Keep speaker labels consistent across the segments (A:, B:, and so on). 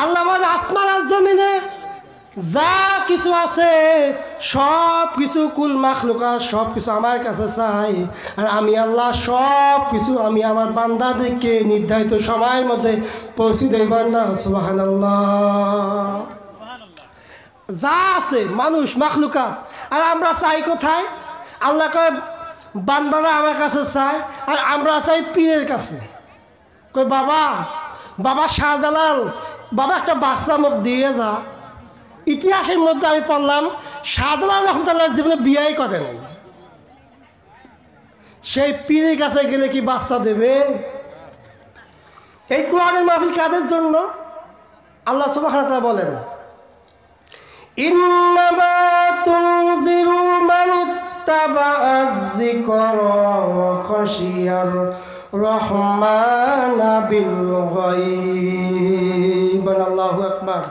A: আল্লাহ বলে আসমান আর জমিনে যা কিছু আছে সব কিছু কুল মাখলুকাত সব কিছু আমার কাছে চাই, আর আমি আল্লাহ সব কিছু আমি আমার বান্দাদেরকে নির্ধারিত সময়ের মধ্যে পৌঁছে দেব না। সুবহানাল্লাহ। যা আছে মানুষ মাখলুকাত, আর আমরা চাই কোথায়? আল্লাহ কয় বান্দারা আমার কাছে চায়, আর আমরা চাই পীরের কাছে। কই বাবা বাবা শাহজালাল, বাবা একটা বাচ্চা মুখ দিয়ে যা। ইতিহাসের মধ্যে আমি পড়লাম শাহজালাল রহমতুল্লাহ জীবনে বিয়েই করেন। সেই পীরের কাছে গেলে কি বাচ্চা দেবে? এই কোরআনের মাহফিল কাদের জন্য? আল্লাহ সুবহানাহু ওয়া তাআলা বলেন, ইন্নামা তুনজিরু মান ইত্তাবাআয যিকরা ওয়া খাশিয়ার রহমানা বিল গায়ব। আল্লাহু আকবার।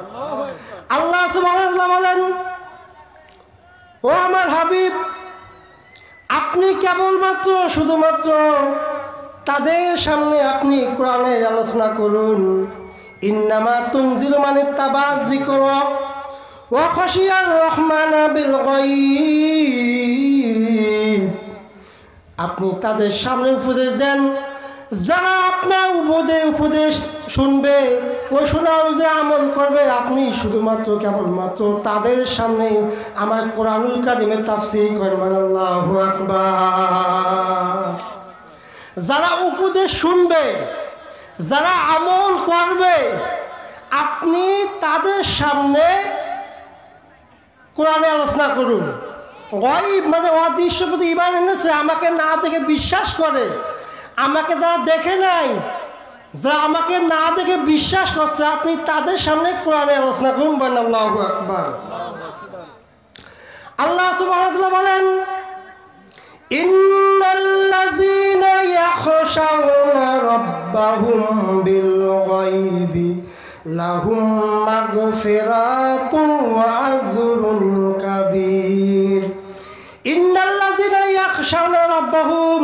A: আল্লাহ সুবহানাহু ওয়া তাআলা বলেন, ও আমার হাবিব, আপনি কেবলমাত্র শুধুমাত্র তাদের সামনে আপনি কোরআনের আলোচনা করুন। ইন্নামা তুনজিরু মান ইত্তাবাআয যিকরা ওয়া খাশিয়ার রহমানা বিল গায়ব। আপনি তাদের সামনে উপদেশ দেন, যারা আপনার উপদেশ শুনবে ও শোনা অনুযায়ী আমল করবে। আপনি শুধুমাত্র কেবলমাত্র তাদের সামনে আমার কোরআনুল কারীমের তাফসীর করেন। আল্লাহু আকবার। যারা উপদেশ শুনবে, যারা আমল করবে, আপনি তাদের সামনে কোরআনে আলোচনা করুন। গায়ব মানে অদৃশ্য প্রতি ঈমান এনেছে, আমাকে না দেখে বিশ্বাস করে, আমাকে যারা দেখে নাই, যারা আমাকে না দেখে বিশ্বাস করছে, আপনি তাদের সামনে কোরআনে আলোচনা করুন। আল্লাহু আকবার। আল্লাহ সুবহানাহু ওয়া তাআলা বলেন, ইন্নাল্লাযীনা ইয়াখশাউনা রাব্বাহুম বিল গায়বি লাহুম মাগফিরাতুন ওয়া আজরুন কাবীর। ইন্নাল্লাযীনা ইয়াখশাউনা রাব্বাহুম,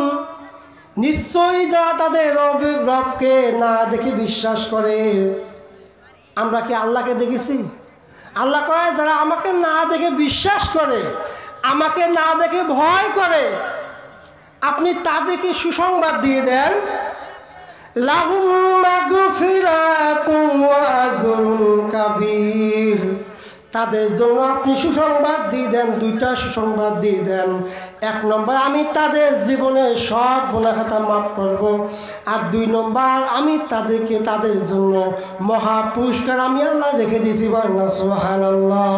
A: নিশ্চয়ই যারা তাদের রবকে না দেখে বিশ্বাস করে। আমরা কি আল্লাহকে দেখেছি? আল্লাহ কয় যারা আমাকে না দেখে বিশ্বাস করে, আমাকে না দেখে ভয় করে, আপনি তাদেরকে সুসংবাদ দিয়ে দেন, লাহুম মাগফিরাতুন ওয়া আজরুন কাবীর। তাদের জন্য আপনি সুসংবাদ দিয়ে দেন, দুইটা সুসংবাদ দিয়ে দেন। এক নম্বর, আমি তাদের জীবনের সব গুনাহ খাতা মাফ করব, আর দুই নম্বর, আমি তাদেরকে তাদের জন্য মহা পুরস্কার আমি আল্লাহ রেখে দিয়েছি। সুবহানাল্লাহ।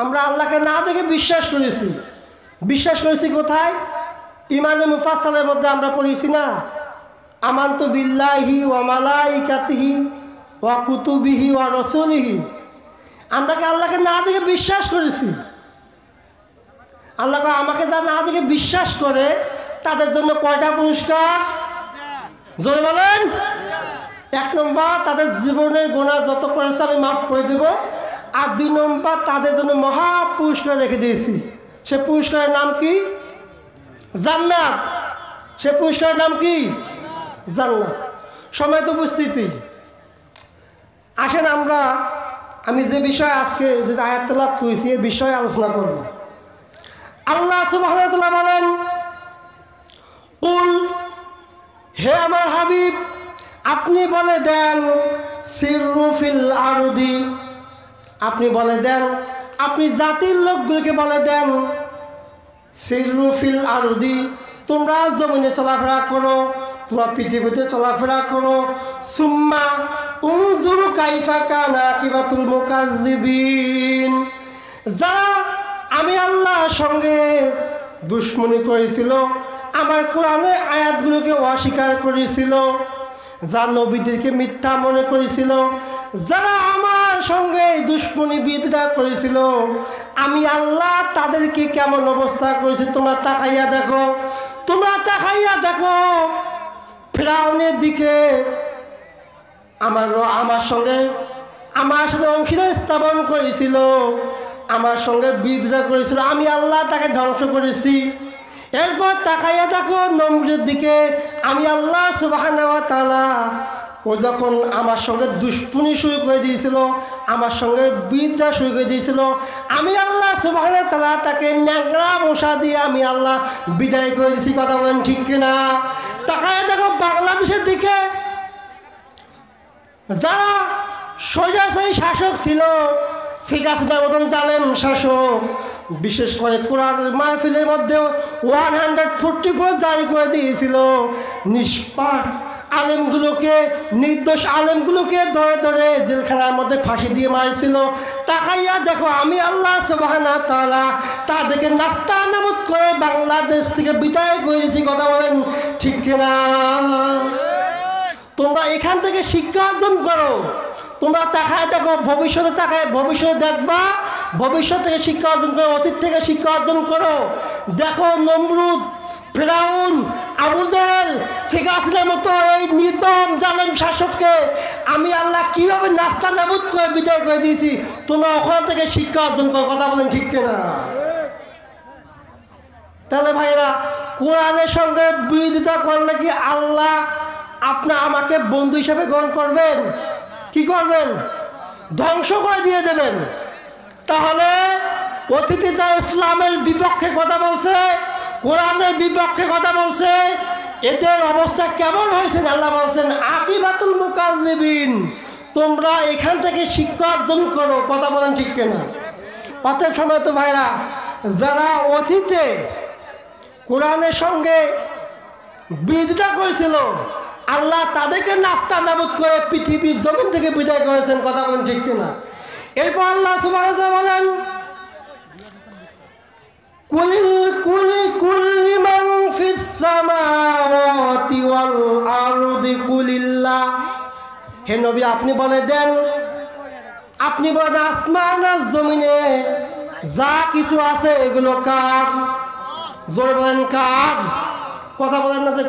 A: আমরা আল্লাহকে না দেখে বিশ্বাস করেছি। বিশ্বাস করেছি কোথায়? ইমানে মুফাসসালের মধ্যে আমরা পড়েছি না, আমানতু বিল্লাহি ওয়া মালাইকাতিহি ওয়া কুতুবিহি ওয়া রাসূলিহি। আমরা কি আল্লাহকে না দেখে বিশ্বাস করেছি? আল্লাহ আমাকে যা না দেখে বিশ্বাস করে তাদের জন্য কয়টা পুরস্কার? জোরে বলেন। এক নম্বর, তাদের জীবনের গুনাহ যত করেছে আমি মাফ করে দেব, আর দুই নম্বর, তাদের জন্য মহা পুরস্কার রেখে দিয়েছি। সে পুরস্কারের নাম কি? জান্নাত। সে পুরস্কারের নাম কি? জান্নাত। সময় তো উপস্থিতি, আসেন আমি যে বিষয়ে আজকে যে আয়াত তেলাওয়াত করেছি এই বিষয়ে আলোচনা করব। আল্লাহ সুবহানাহু ওয়া তাআলা বলেন, কুল, হে আমার হাবিব, আপনি বলে দেন, সিররু ফিল আরদি, আপনি বলে দেন, আপনি জাতির লোকগুলোকে বলে দেন, সিররু ফিল আরদি, তোমরা জমিনে চলাফেরা করো, তোমরা পৃথিবীতে চলাফেরা করো, সুম্মা উনজুরু কাইফা কানা আকিবাতুল মুকাজ্জিবিন। যারা আমি আল্লাহর সঙ্গে দুশমনি করেছিল, আমার কোরআনের আয়াতগুলোকে অস্বীকার করেছিল, যা নবীদেরকে মিথ্যা মনে করেছিল, যারা আমার সঙ্গে দুশমনি বিদ্রোহ করেছিল, আমি আল্লাহ তাদেরকে কেমন অবস্থা করেছি তোমরা তাকাইয়া দেখো। তোমরা তাকাইয়া দেখো, ফিরআউনের দিকে আমার সাথে অংশীদার স্থাপন করেছিল, আমার সঙ্গে বিদ্রোহ করেছিল, আমি আল্লাহ তাকে ধ্বংস করেছি। এরপর তাকাইয়া দেখো নমরুদের দিকে, আমি আল্লাহ সুবহানাহু ওয়া তাআলা ও যখন আমার সঙ্গে দুশ্মনী শুরু করে দিয়েছিল, আমার সঙ্গে বিদ্যা শুরু করে দিয়েছিল, আমি আল্লাহ সুবহানাহু ওয়া তাআলা তাকে ন্যাংরা মশা দিয়ে আমি আল্লাহ বিদায় করে দিয়েছি। কথা বলেন ঠিক কিনা? তাকায় দেখো বাংলাদেশের দিকে যারা স্বৈরাচারী শাসক ছিল, শেখ হাসিনার মতন জালেম শাসক, বিশেষ করে কোরআন মাহফিলের মধ্যেও 144 জারি করে দিয়েছিল। নিষ্পাপ আলেমগুলোকে, নির্দোষ আলেমগুলোকে ধরে ধরে জেলখানার মধ্যে ফাঁসি দিয়ে মারছিল। তাকাইয়া দেখো আমি আল্লাহ সুবহানাহু ওয়া তাআলা তাদেরকে নাস্তানাবুদ করে বাংলাদেশ থেকে বিদায় করে দিয়েছি। কথা বলেন ঠিক কিনা? তোমরা এখান থেকে শিক্ষা অর্জন করো। তোমরা তাকায় দেখো, ভবিষ্যতে তাকায় ভবিষ্যতে দেখবা, ভবিষ্যৎ থেকে শিক্ষা অর্জন করো, অতীত থেকে শিক্ষা অর্জন করো। দেখো নমরুদ, ফেরাউন, আবু জেহেল, শেখ হাসিনার মতো এই নির্দম জালেম শাসককে আমি আল্লাহ কীভাবে নাস্তানাবুদ করে বিদায় করে দিয়েছি। তোমরা ওখান থেকে শিক্ষা অর্জন করো। কথা বলেন ঠিক কিনা? তাহলে ভাইরা, কোরআনের সঙ্গে বিরোধিতা করলে কি আল্লাহ আমাকে বন্ধু হিসেবে গ্রহণ করবেন? কি করবেন? ধ্বংস করে দিয়ে দেবেন। তাহলে অতিথিরা ইসলামের বিপক্ষে কথা বলছে, কোরআনের বিপক্ষে কথা বলছে, এদের অবস্থা কেমন হয়েছে? আল্লাহ বলছেন আকিবাতুল মুকাজ্জিবিন। তোমরা এখান থেকে শিক্ষা অর্জন করো। কথা বলেন ঠিক কিনা? অতএব সময় তো ভাইরা, যারা অতীতে কোরআনের সঙ্গে বিরোধিতা করেছিল, আল্লাহ তাদেরকে নাস্তানাবুদ করে পৃথিবীর জমিন থেকে বিদায় করেছেন। কথা বলেন ঠিক কিনা? এরপর আল্লাহ সুবহানাহু ওয়া তাআলা বলেন কুল্লি মান ফিস সামাওয়াতি ওয়াল আরদি কুলিল্লাহ। হে নবী, আপনি বলে দেন, আপনি বলেন আসমান আর জমিনে যা কিছু আছে এগুলো কার? জোরে বলেন কার? কথা বলেন না যে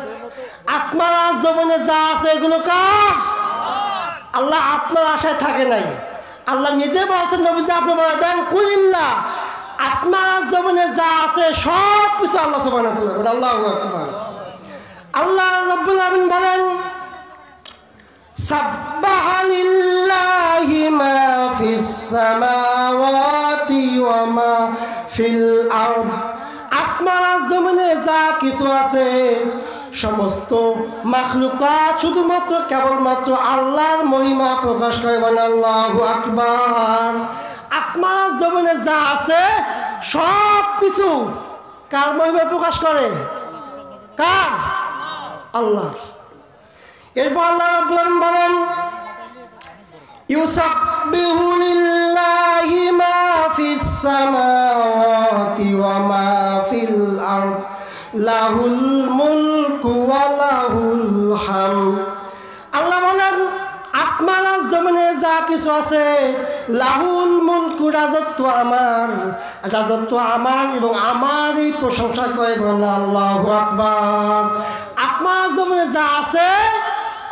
A: আসমান আর জমিনে যা আছে এগুলো কার? আল্লাহ আপনার আশায় থাকে নাই। আল্লাহ নিজে বলছেন নবীজি আপনি বলে দেন কুলিল্লাহ, আসমান আর জমিনে যা আছে সব কিছু আল্লাহ সুবহানাহু ওয়া তাআলা। আল্লাহু আকবার। আল্লাহ রাব্বুল আলামিন বলেন সাব্বাহা লিল্লাহি মা ফিস সামাওয়াতি ওয়া মা ফিল আরদ। আসমান আর জমিনে যা কিছু আছে সমস্ত মাখলুকাত শুধুমাত্র কেবলমাত্র আল্লাহর মহিমা প্রকাশ করে। বলেন আল্লাহু আকবার। আসমান জমিনে যা আছে সব কিছু কার মহিমা প্রকাশ করে? কার? আল্লাহ। এরপর আল্লাহ রাব্বুল আলামিন বলেন ইউসাব্বিহু লিল্লাহি মা ফিস সামাওয়াতি ওয়া মা ফিল আরদ লাহুল মুলকু ওয়া লাহুল হামদ। আল্লাহ বলেন আসমান আর জমিনে যা কিছু আছে লাহুল মুলকু, রাজত্ব আমার, রাজত্ব আমার এবং আমারই প্রশংসা করে। বলেন আল্লাহু আকবার। আসমান আর জমিনে যা আছে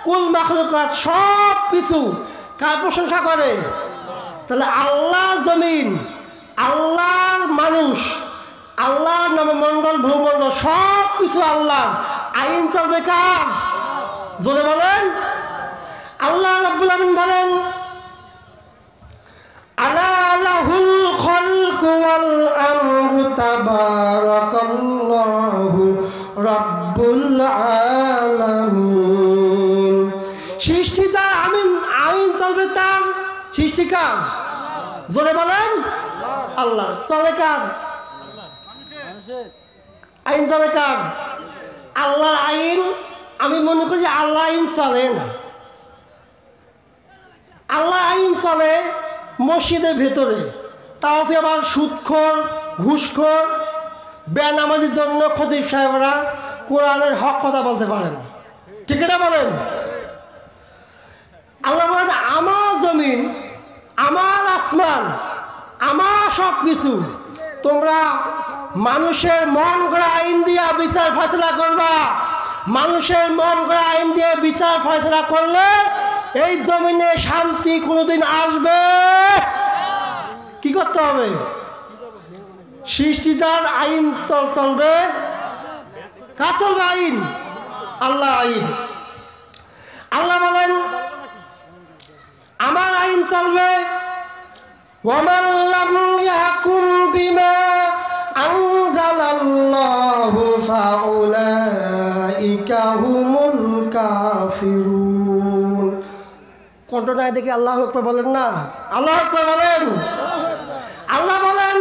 A: কুল মাখলুকাত সব কিছু কার প্রশংসা করে? তাহলে আল্লাহর জমিন, আল্লাহর মানুষ, আল্লাহর নামে মন্ডল ভূমন্ডল সব কিছু আল্লাহ। আইন চলবে কার? জোরে বলেন। আল্লাহ রাব্বুল আলামিন বলেন আলা লাহুল খালকু ওয়াল আমরু তাবারাকাল্লাহু রাব্বুল আলামিন। সৃষ্টি তার, আইন চলবে তার। সৃষ্টি কার? জোরে বলেন। আল্লাহ। চলে কার? আইন চলে কার? আল্লাহর আইন। আমি মনে করি আল্লাহ আইন চলে না। আল্লাহ আইন চলে মসজিদের ভেতরে, তাও আবার সুদখোর, ঘুষখোর, বেনামাজির জন্য খতিব সাহেবরা কোরআনের হক কথা বলতে পারে না। ঠিক এটা বলেন। আল্লাহ বলেন আমার জমিন, আমার আসমান, আমার সব কিছু তোমরা মানুষের মন গড়া আইন দিয়ে বিচার ফয়সালা করবা। মানুষের মন গড়া আইন দিয়ে বিচার ফয়সালা করলে এই জমিনে শান্তি কোনোদিন আসবে? কি করতে হবে? সৃষ্টিদার আইন চলবে। কার চলবে আইন? আল্লাহ আইন। আল্লাহ বলেন চলবে ওয়ামান লাম ইয়াহকুম বিমা আনজালাল্লাহু ফাউলাইকা হুমুল কাফিরুন। কণ্ঠনায় দেখি আল্লাহু আকবার বলেন না, আল্লাহু আকবার বলেন। আল্লাহ বলেন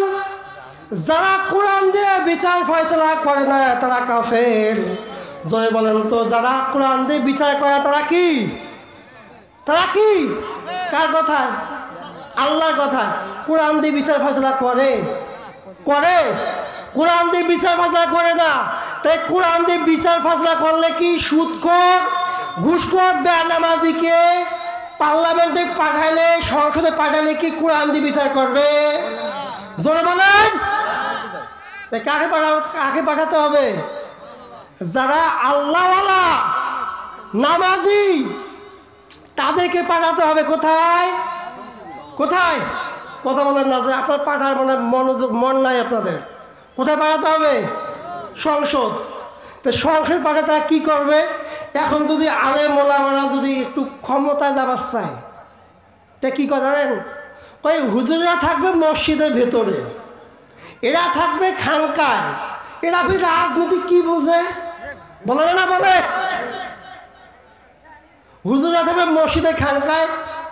A: যারা কোরআন দিয়ে বিচার ফয়সালা করে না তারা কাফের। জয় বলেন তো যারা কোরআন দিয়ে বিচার করে তারা কি? তারা কি? কার কথায়? আল্লাহর কথায়। কোরআন দিয়ে বিচার ফয়সালা করে? করে? কোরআন দিয়ে বিচার ফয়সালা করে না। তাই কোরআন দিয়ে বিচার ফয়সালা করলে কি সুদখোর ঘুষখোর বেনামাজিকে পার্লামেন্টে পাঠাইলে সংসদে পাঠাইলে কি কোরআন দিয়ে বিচার করবে? জোরে বলেন। কাকে পাঠাতে হবে? যারা আল্লাহওয়ালা নামাজি তাদেরকে পাঠাতে হবে। কোথায়? কোথায়? কথা বলেন না যে আপনার পাঠার মনোযোগ মন নাই আপনাদের। কোথায় পাঠাতে হবে? সংসদ। তো সংসদ পাঠাতে তারা কী করবে? এখন যদি আলেম ওলামারা যদি একটু ক্ষমতায় যাবার চায় তা কী করে জানেন? ওই হুজুররা থাকবে মসজিদের ভেতরে, এরা থাকবে খানকায়। এরা ফির রাজনীতি কি বোঝে? বলে না বলে? হুজুররা থাকবে মসজিদে খানকায়,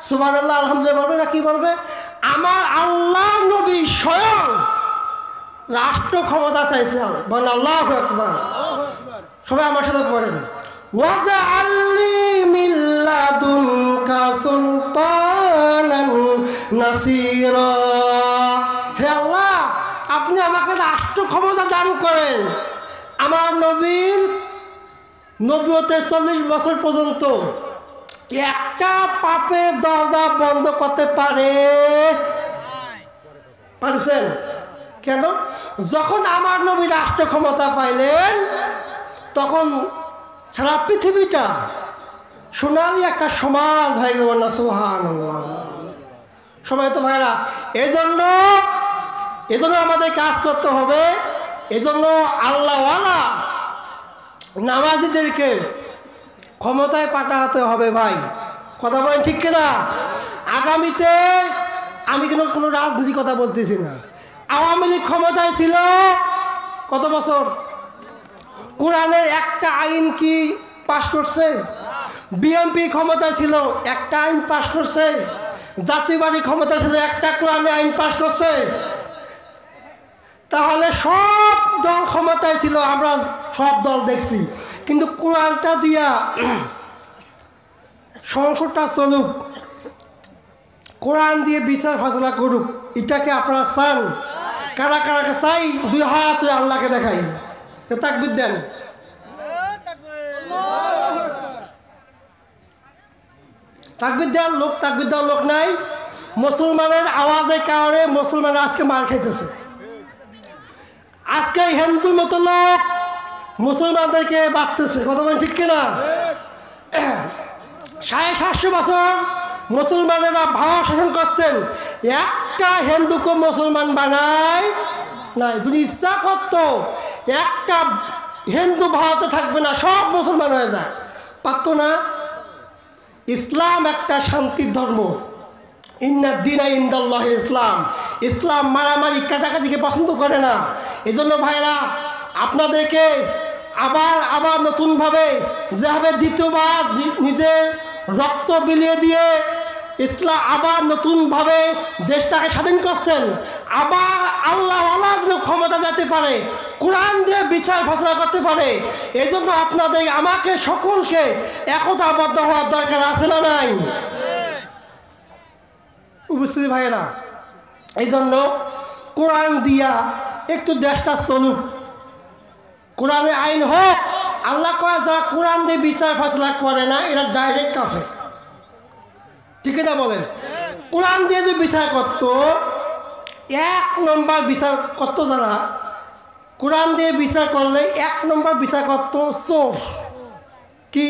A: সুবহানাল্লাহ আলহামদুলিল্লাহ বলবে না কি বলবে? আমার আল্লাহ নবী স্বয়ং রাষ্ট্র ক্ষমতা চাইছেন। বলেন আল্লাহু আকবার। সবাই আমার সাথে পড়েন ওয়াজআলনি মিন লাদুনকা সুলতানান নাসীরা। হে আল্লাহ আপনি আমাকে রাষ্ট্র ক্ষমতা দান করেন। আমার নবীর নবুয়তে 40 বছর পর্যন্ত একটা পাপের দরজা বন্ধ করতে পারছেন? কেন? যখন আমার নবী রাষ্ট্র ক্ষমতা পাইলেন তখন সারা পৃথিবীটা সোনালি একটা সমাজ হয়ে গেল না? সুবহানাল্লাহ। সময় তো ভাইরা, এজন্য আমাদের কাজ করতে হবে। এজন্য আল্লাহওয়ালা নামাজিদেরকে ক্ষমতায় পাঠাতে হবে ভাই। কথা বলেন ঠিক কিনা? আগামীতে আমি কোনো রাজনীতি কথা বলতেছি না। আওয়ামী লীগ ক্ষমতায় ছিল কত বছর? কোরআনের একটা আইন কি পাশ করছে? বিএনপি ক্ষমতায় ছিল একটা আইন পাশ করছে? জাতীয়বাদী ক্ষমতায় ছিল একটা কোরআনের আইন পাশ করছে? তাহলে সব দল ক্ষমতায় ছিল, আমরা সব দল দেখছি। কিন্তু কোরআনটা দিয়া সংসদটা চলুক, কোরআন দিয়ে বিচার ফয়সালা করুক, এটাকে আপনারা চান? কারা কারা চাই? 2 হাত আল্লাহকে দেখাই। তাকবীর দেন। তাকবীর দেন। লোক তাকবীর দেওয়ার লোক নাই। মুসলমানের আওয়াজের কারণে মুসলমানরা আজকে মার খাইতেছে। আজকে হিন্দুর মতো লোক মুসলমানদেরকে বাঁধতেছে। কথা বলেন ঠিক কিনা? 750 বছর মুসলমানেরা ভারত শাসন করছেন, একটা হিন্দুকে মুসলমান বানায় নাই। যদি ইচ্ছা করত একটা হিন্দু ভারতে থাকবে না, সব মুসলমান হয়ে যায়, পারত না? ইসলাম একটা শান্তির ধর্ম। ইন্না দ্বীনা ইনদাল্লাহ ইসলাম। ইসলাম মারামারি কাটাকাটিকে পছন্দ করে না। এজন্য ভাইরা আপনাদেরকে আবার নতুনভাবে যেভাবে দ্বিতীয়বার নিজের রক্ত বিলিয়ে দিয়ে ইসলাম আবার নতুনভাবে দেশটাকে স্বাধীন করছেন, আবার আল্লাহ ক্ষমতা যেতে পারে, কোরআন দিয়ে বিচার ফয়সালা করতে পারে। এই জন্য আপনাদের আমাকে সকলকে একতাবদ্ধ হওয়ার দরকার আছে না নাই? উপস্থিতি ভাইয়েরা, এই জন্য কোরআন দিয়া একটু দেশটা চলুক, কোরআনের আইন হোক। আল্লাহ কয় যারা কোরআন দিয়ে বিচার ফয়সালা করে না এরা ডাইরেক্ট কাফের। ঠিক না বলেন? কোরআন দিয়ে যদি বিচার করত, 1 নম্বর বিচার করত যারা কোরআন দিয়ে বিচার করলে 1 নম্বর বিচার করত চোর। কি?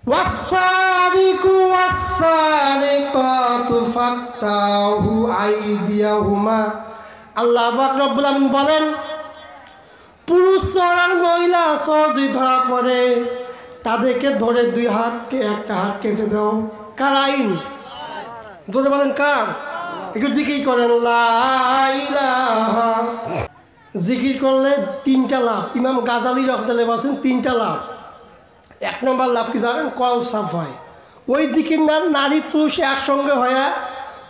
A: ওয়াসসারিকু ওয়াসসারিকাতু ফাকতাহু আইদিয়াহুমা। আল্লাহ পাক রব্বুল আমিন বলেন, পুরুষ চোর আর মহিলা চোর যদি ধরা পড়ে তাদেরকে ধরে 2 হাতকে একটা হাত কেটে দাও। কার আইন? জোরে বলেন কার? একটু জিকির করেন লা ইলাহা। জিকির করলে 3টা লাভ। ইমাম গাজালি রহমাতুল্লাহ বলেছেন 3টা লাভ। 1 নম্বর লাভ কি জানেন? কল সাফ হয়। ওই জিকির নারী পুরুষ একসঙ্গে হয়ে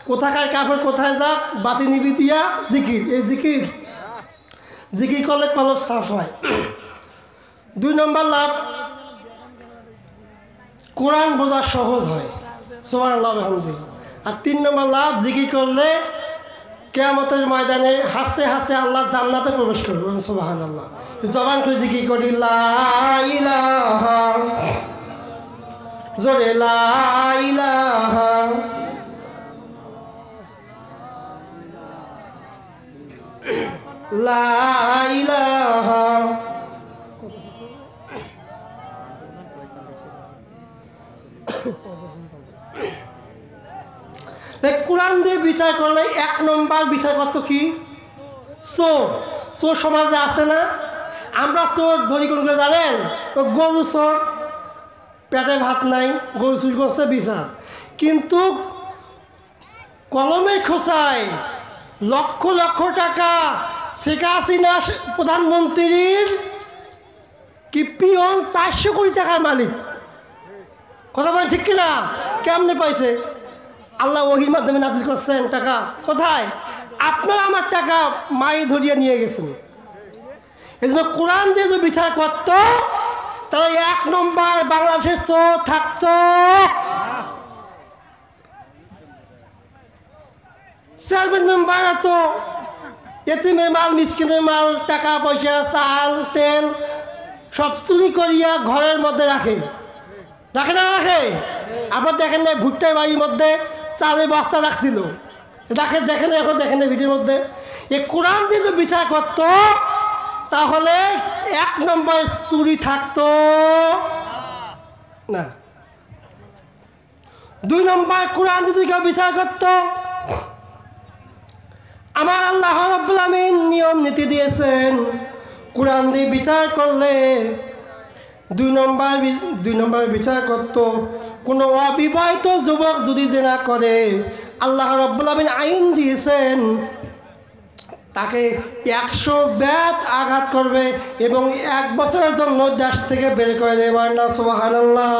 A: কোথাকার কাপড় কোথায় যাক বাতি নিবি দিয়া জিকির, এই জিকির করলে কলব সাফ হয়। 2 নম্বর লাভ, কোরআন বোঝা সহজ হয়। সুবহানাল্লাহ বিহামদিহি। আর 3 নম্বর লাভ, জিকির করলে কিয়ামতের ময়দানে হাসতে হাসতে আল্লাহ জান্নাতে প্রবেশ করবে। সুবহানাল্লাহ। জবান করে জিকির করি লা ইলাহা, জোরে লা ইলাহা, লা ইলাহা। কোরআন দিয়ে বিচার করলে 1 নম্বর বিচার করতো কি? চোর। চোর সমাজে আছে না? আমরা চোর ধরি কোনগুলো জানেন? ও গরু চোর, পেটে ভাত নাই, গরু চুরি করছে বিচার। কিন্তু কলমের খোঁচায় লক্ষ লক্ষ টাকা শেখ হাসিনা প্রধানমন্ত্রীর কি পিয়ন 400 কোটি টাকার মালিক। কথা বলেন ঠিক কিনা? কেমনে পাইছে? আল্লাহ ওহির মাধ্যমে নাজিল করছেন টাকা। কোথায়? আপনারা আমার টাকা মাই ধরিয়ে নিয়ে গেছেন। এই জন্য কোরআন দিয়ে যদি বিচার করত তাহলে 1 নম্বর বাংলাদেশের চোর থাকত। চেয়ারম্যান মেম্বার তো এতিমের মাল, মিসকিনের মাল, টাকা পয়সা, চাল তেল সব চুরি করিয়া ঘরের মধ্যে রাখে। রাখে না রাখে? আপনার দেখেন না ভুট্টার বাড়ির মধ্যে চালের বস্তা রাখছিল? দেখেন এখন দেখেন না ভিডিওর মধ্যে। এই কোরআন দিয়ে যদি বিচার করত তাহলে 1 নম্বর চুরি থাকতো না। 2 নম্বর কোরআন যদি কেউ বিচার করত, আমার আল্লাহ রাব্বুল আমিন নিয়ম নীতি দিয়েছেন কোরআন দিয়ে বিচার করলে 2 নম্বর বিচার করত। কোনো অবিবাহিত যুবক যদি জেনা করে, আল্লাহ রাব্বুল আমিন আইন দিয়েছেন তাকে 100 বেত আঘাত করবে এবং 1 বছরের জন্য দেশ থেকে বের করে দেবে না। সুবহানাল্লাহ।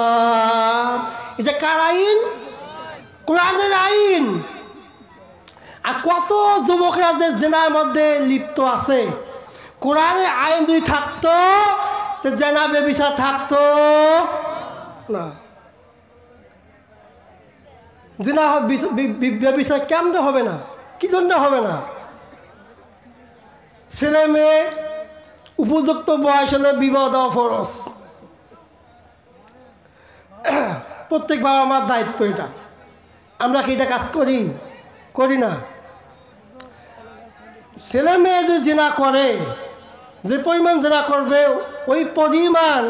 A: এটা কার আইন? কোরআনের আইন। আর কত যুবকরা যে জেনার মধ্যে লিপ্ত আছে, কোরআনের আইন যদি থাকতো তো জেনা বেবিচার থাকতো না। জেনা বেবিচার কেমনে হবে না? কি জন্য হবে না? ছেলে মেয়ে উপযুক্ত বয়স হলে বিবাহ দেওয়া ফরজ। প্রত্যেক বাবা মার দায়িত্ব এটা। আমরা কি এটা কাজ করি না? ছেলে মেয়ে যে জেনা করে, যে পরিমাণ জেনা করবে ওই পরিমাণ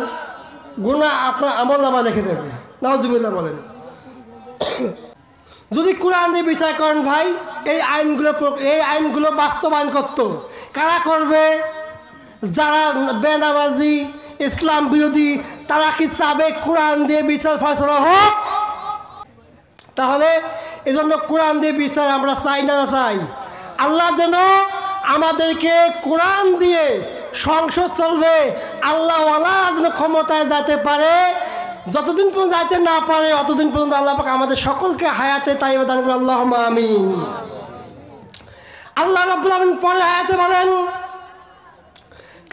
A: গুনাহ আপনার আমলনামা লিখে দেবে। নাউজুবিল্লাহ বলেন। যদি কোরআন দিয়ে বিচার করেন ভাই, এই আইনগুলো বাস্তবায়ন করত কারা করবে? যারা বেনামাজি, ইসলাম বিরোধী, তারা কি চাবে কোরআন দিয়ে বিচার ফয়সালা হোক? তাহলে এজন্য কোরআন দিয়ে বিচার আমরা চাই না চাই? আল্লাহ যেন আমাদেরকে কোরআন দিয়ে সংসদ চলবে, আল্লাহওয়ালা যেন ক্ষমতায় যেতে পারে। যতদিন পর্যন্ত যাইতে না পারে অতদিন পর্যন্ত আল্লাহ পাক আমাদের সকলকে হায়াতে তাইয়্যিবা দান করুন। আল্লাহুম্মা আমিন। আল্লাহ রাব্বুল আমিন পরে আয়াতে বলেন,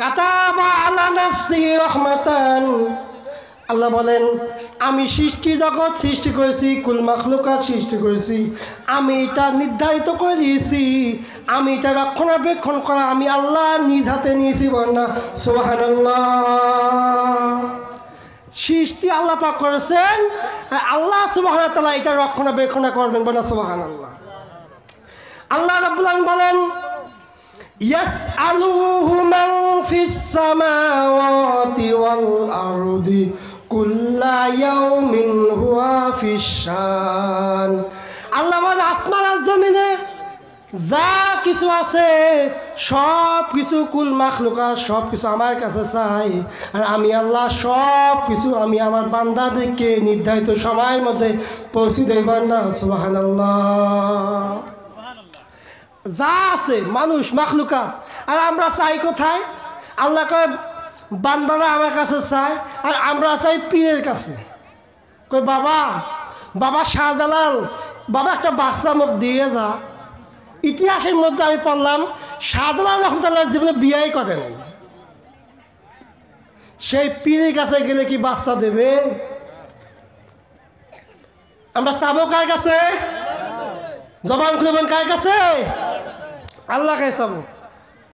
A: কাতাবা আলা নাফসিহি রাহমাতান। আল্লাহ বলেন, আমি জগৎ সৃষ্টি করেছি, কুল মাখলুকাত সৃষ্টি করেছি, আমি এটা নির্ধারিত করে দিয়েছি, আমি এটা রক্ষণাবেক্ষণ করা আমি আল্লাহ নিজ হাতে নিয়েছি। বন্যা সুবহানাল্লাহ। সৃষ্টি আল্লাহ পাক করেছেন, আল্লাহ সুবহানাহু ওয়া তাআলা এটা রক্ষণাবেক্ষণ করবেন। বন্যা সুবহানাল্লাহ। আল্লাহ রাব্বুল আলামিন বলেন, ইয়াসআলুহু মান ফিস সামাওয়াতি ওয়াল আরদি কুল্লা ইয়াউমিন হুয়া ফিস শান। আল্লাহ বলেন, আসমান আর জমিনে যা কিছু আছে সব কিছু কুল মাখলুকা সব কিছু আমার কাছে চাই, আর আমি আল্লাহ সব কিছু আমি আমার বান্দাদেরকে নির্ধারিত সময়ের মধ্যে পৌঁছে দেবার না। সুবহানাল্লাহ। যা আছে মানুষ মাখলুকাত, আর আমরা চাই কোথায়? আল্লাহ কয় বান্দারা আমার কাছে চায়, আর আমরা চাই পীরের কাছে। কই বাবা বাবা শাহজালাল, বাবা একটা বাচ্চা মুখ দিয়ে যা। ইতিহাসের মধ্যে আমি পড়লাম শাহজালাল রহমতুল্লাহ জীবনে বিয়েই করে নাই। সেই পীরের কাছে গেলে কি বাচ্চা দেবে? আমরা চাবো কার কাছে? জবান খুলবেন কার কাছে? আল্লাহ কাছে চাবো।